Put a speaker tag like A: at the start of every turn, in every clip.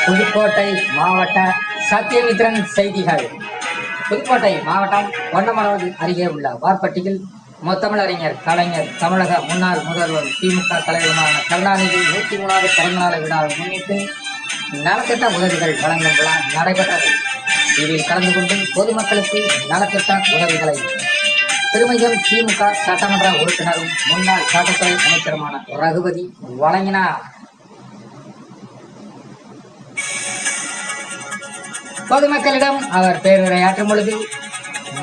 A: புதுக்கோட்டை மாவட்ட சத்தியமித்ரன் செய்திகள். புதுக்கோட்டை மாவட்டம் பொன்னமராவதி அருகே உள்ள வார்பட்டியில் முத்தமிழறிஞர் கலைஞர், தமிழக முன்னாள் முதல்வர், திமுக தலைவருமான கருணாநிதி 103வது பிறந்தநாளை விழாவை முன்னிட்டு நலத்திட்ட உதவிகள் வழங்கும் விழா நடைபெற்றது. இதில் கலந்து கொண்டு பொதுமக்களுக்கு நலத்திட்ட உதவிகளை திருமயம் திமுக சட்டமன்ற உறுப்பினரும் முன்னாள் சட்டத்துறை அமைச்சருமான ரகுபதி வழங்கினார். பொதுமக்களிடம் அவர் பேருரையாற்றும் பொழுது,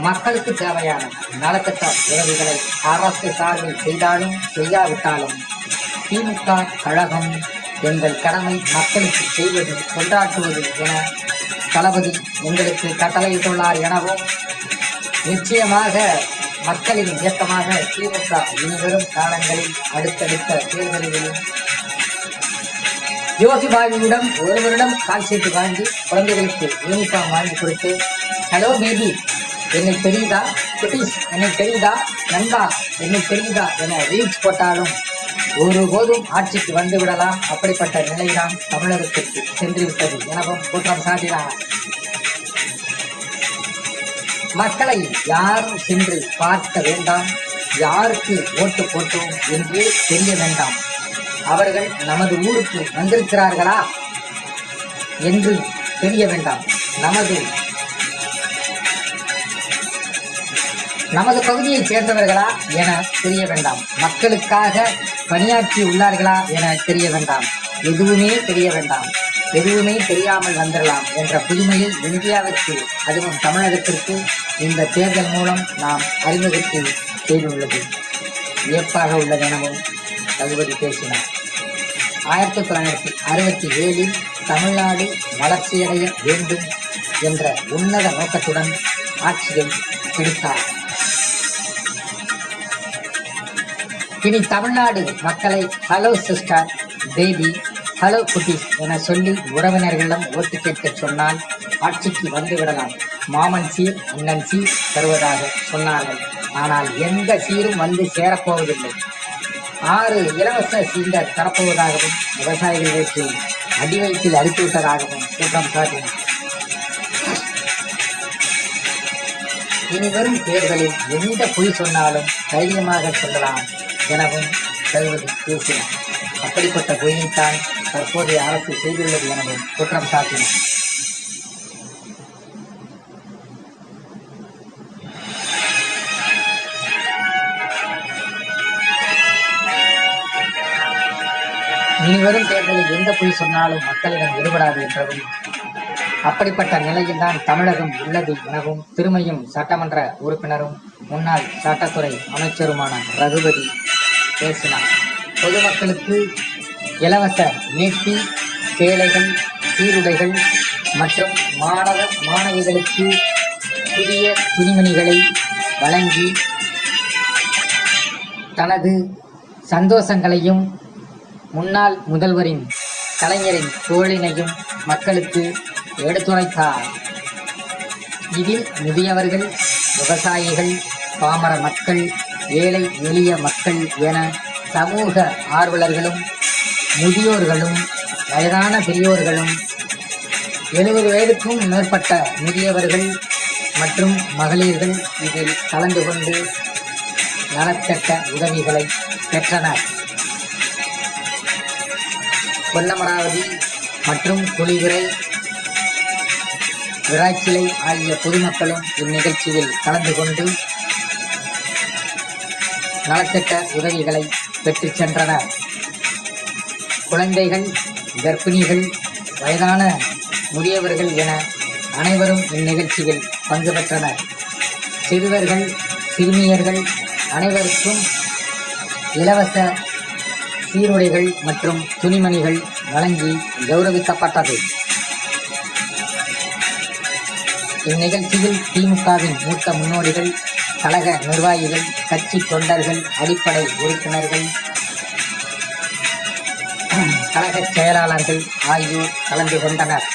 A: மக்களுக்கு தேவையான நலத்திட்ட உதவிகளை அரசு சார்பில் செய்தாலும் செய்யாவிட்டாலும் திமுக கழகம் எங்கள் கடமை மக்களுக்கு செய்வது, கொண்டாட்டுவது என தளபதி எங்களுக்கு கட்டளையிட்டுள்ளார் எனவும், நிச்சயமாக மக்களின் இயக்கமாக திமுக இனிவரும் காலங்களில் அடுத்தடுத்த தேர்தல்களில் யோகிபாவியிடம் ஒருவரிடம் கால் சீட்டு வாங்கி குழந்தைகளுக்கு யூனிஃபார்ம் வாங்கி கொடுத்து, ஹலோ பேபி என்னை தெரியுதா, குட்டீஸ் என்னை தெரியுதா, நண்பா என்னை தெரியுதா என ரீல்ஸ் போட்டாலும் ஒருபோதும் ஆட்சிக்கு வந்து விடலாம். அப்படிப்பட்ட நிலைதான் தமிழகத்திற்கு சென்றுவிட்டது எனவும் குற்றம் சாட்டினார். மக்களை யாரும் சென்று பார்க்க வேண்டாம், யாருக்கு ஓட்டு போட்டோம் என்றே தெரிய வேண்டாம், அவர்கள் நமது ஊருக்கு வந்திருக்கிறார்களா என்று தெரிய வேண்டாம், நமது பகுதியைச் சேர்ந்தவர்களா என தெரிய வேண்டாம், மக்களுக்காக பணியாற்றி உள்ளார்களா என தெரிய வேண்டாம், எதுவுமே தெரிய வேண்டாம், எதுவுமே தெரியாமல் வந்துடலாம் என்ற புதுமையை இந்தியாவிற்கு, அதுவும் தமிழகத்திற்கு இந்த தேர்தல் மூலம் நாம் அறிமுகத்தை செய்துள்ளது வியப்பாக உள்ளது எனவும் ரகுபதி பேசினார். 1967 தமிழ்நாடு வளர்ச்சியடைய வேண்டும் என்ற உன்னத நோக்கத்துடன் ஆட்சியை பிடித்தார். இனி தமிழ்நாடு மக்களை ஹலோ சிஸ்டர், பேபி, ஹலோ குட்டீஸ் என சொல்லி உறவினர்களிடம் ஓட்டு கேட்க சொன்னால் ஆட்சிக்கு வந்துவிடலாம். மாமன் சீர், அண்ணன் சீர் தருவதாக சொன்னார்கள். ஆனால் எந்த சீரும் வந்து சேரப்போவதில்லை. 6 இலவச சிலிண்டர் தரப்போவதாகவும் விவசாயிகளுக்கு அடிவயிற்றில் அடித்துவிட்டதாகவும் குற்றம் சாட்டினார். இனி வரும் தேர்தலில் எந்த பொய் சொன்னாலும் தைரியமாக சொல்லலாம் எனவும் ரகுபதி பேசினார். அப்படிப்பட்ட பொய்யைத்தான் தற்போதைய அரசு செய்துள்ளது எனவும் குற்றம் சாட்டினார். இனிவரும் தேர்தலில் எந்த பொய் சொன்னாலும் மக்களிடம் ஈடுபடாது என்றவும், அப்படிப்பட்ட நிலையில்தான் தமிழகம் உள்ளது எனவும் திருமயம் சட்டமன்ற உறுப்பினரும் முன்னாள் சட்டத்துறை அமைச்சருமான ரகுபதி பேசினார். பொதுமக்களுக்கு இலவச வேட்டி, சேலைகள், சீருடைகள் மற்றும் மாணவிகளுக்கு புதிய துணிமணிகளை வழங்கி தனது சந்தோஷங்களையும் முன்னாள் முதல்வரின் கலைஞரின் தோழினையும் மக்களுக்கு எடுத்துரைத்தார். இதில் முதியவர்கள், விவசாயிகள், பாமர மக்கள், ஏழை எளிய மக்கள் என சமூக ஆர்வலர்களும், முதியோர்களும், வயதான பெரியோர்களும், 70 வயதுக்கும் மேற்பட்ட முதியவர்கள் மற்றும் மகளிர்கள் இதில் கலந்து கொண்டு நலத்திட்ட உதவிகளை பெற்றனர். பொன்னமராவதி மற்றும் குளிவிரை, விராச்சிலை ஆகிய பொதுமக்களும் இந்நிகழ்ச்சியில் கலந்து கொண்டு நலத்திட்ட உதவிகளை பெற்று சென்றனர். குழந்தைகள், கர்ப்பிணிகள், வயதான முதியவர்கள் என அனைவரும் இந்நிகழ்ச்சியில் பங்கு பெற்றனர். சிறுவர்கள், சிறுமியர்கள் அனைவருக்கும் இலவச சீருடைகள் மற்றும் துணிமணிகள் வழங்கி கௌரவிக்கப்பட்டது. இந்நிகழ்ச்சியில் திமுகவின் மூத்த முன்னோடிகள், கழக நிர்வாகிகள், கட்சி தொண்டர்கள், அடிப்படை உறுப்பினர்கள், கழக செயலாளர்கள் ஆகியோர் கலந்து கொண்டனர்.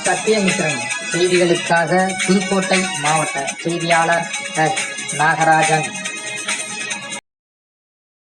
A: சத்தியமித்ரன் செய்திகளுக்காக புதுக்கோட்டை மாவட்ட செய்தியாளர் நாகராஜன்.